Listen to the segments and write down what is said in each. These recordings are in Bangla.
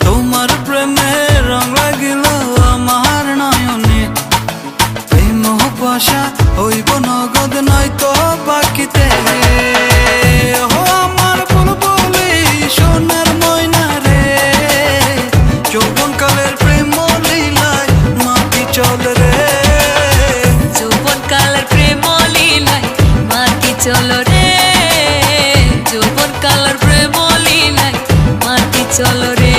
তোমার প্রেমে রং লাগিল আমার নয়নে, এই মোহ কুয়াশা হইব নগদ নয়তো বাকিতে। ও আমার বুলবুলি সোনার ময়না রে, যৌবনকালের প্রেম লীলায় মাটি চল রে, যৌবনকালের প্রেম লীলায় মাটি চল রে, যৌবনকালের প্রেম লীলায় মাটি চল রে।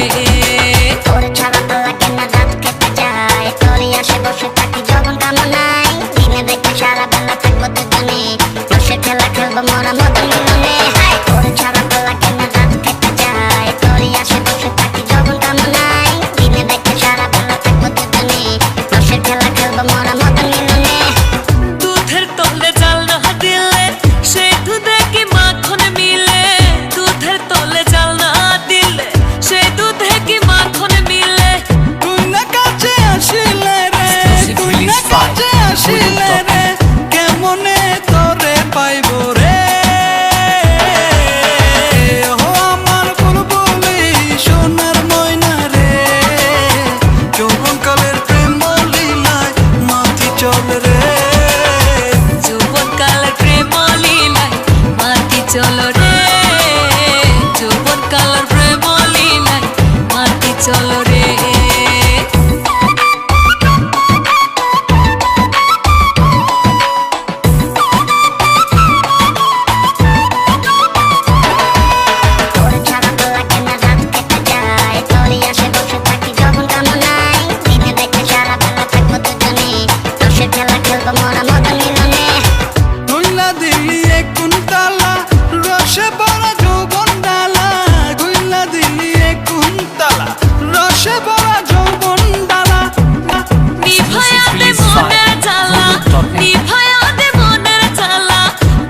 তোর ছাড়া তো লাগে না রাত কেটে যায়, তোরই আসে বসে থাকি যখন কামনায়, দিনে দেখে সারা বেলা থাকবো দুজনে, রসের খেলা খেলবো মোরা মদন মিলনে। তোর ছাড়া তো লাগে না রাত কেটে যায়, তোরই আসে বসে থাকি যখন কামনায়, দিনে দেখে সারা বেলা থাকবো দুজনে, রসের খেলা খেলবো মোরা মদন মিলনে। দুধের তলে জাল না দিলে সেই দুধে কি মাখন মিলে, দুধের তলে জাল না দিলে সেই দুধে কি মাখন মিলে। তুই না কাছে আসিলে রে, তুই না কাছে আসিলে রে, কেমনে তোরে পাইব রে। ও আমার বুলবুলি সোনার ময়না রে, যৌবনকালের প্রেম লীলায় মাটি চল রে, যৌবনকালের প্রেম লীলায় মাটি চল রে, যৌবনকালের প্রেম লীলায় মাটি চল রে। তোর ছাড়া তো লাগে না রাত কেটে যায়, তোরই আসে বসে থাকি যখন কামনায়, দিনে দেখে সারা বেলা থাকবো দুজনে, রসের খেলা খেলবো মোরা মদন মিলনে। গুইলা দিলি এক কুন্তলা রসে ভরা যৌবন ডালা, গুইলা দিলি এক কুন্তলা রসে ভরা যৌবন ডালা। নিভায়া দে মনের জ্বালা, নিভায়া দে মনের জ্বালা,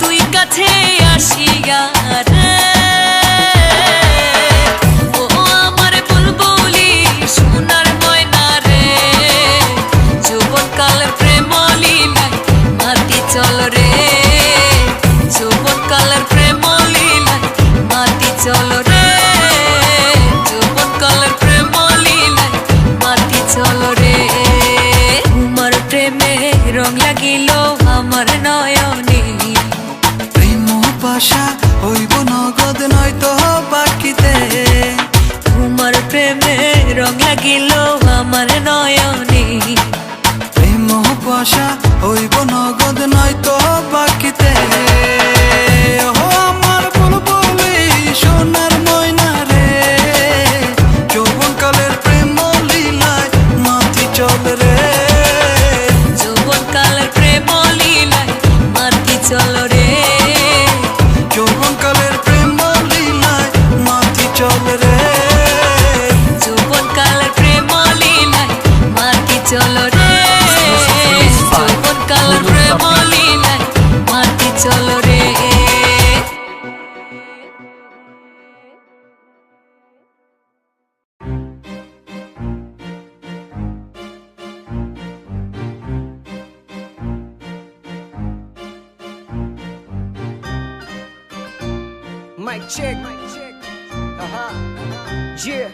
তুই কাছে আসিয়া রে। ও আমার বুলবুলি সোনার ময়না রে, যৌবনকালের প্রেম লীলায় মাটি চল রে, যৌবনকালের প্রেম লীলায় মাটি চল রে, যৌবনকালের প্রেম লীলায় মাটি চল রে। তোমার প্রেমে রং লাগিল আমার নয়নে, প্রেম পাশা হইব নগদ নয়তো বাকিতে। তোমার প্রেমে রং লাগিল আমার নয়নে, প্রেম পাশা হইব নগদ নয়তো বাকিতে। ও আমার বুলবুলি সোনার ময়না রে, যৌবনকালের প্রেম লীলায় মাটি চল রে, যৌবনকালের প্রেম লীলায় মাটি চল রে, যৌবনকালের প্রেম লীলায় মাটি চল রে, যৌবনকালের প্রেম লীলায় মাটি চল রে, যৌবনকালের প্রেম লীলায় মাটি চল রে। Mic check. Yeah.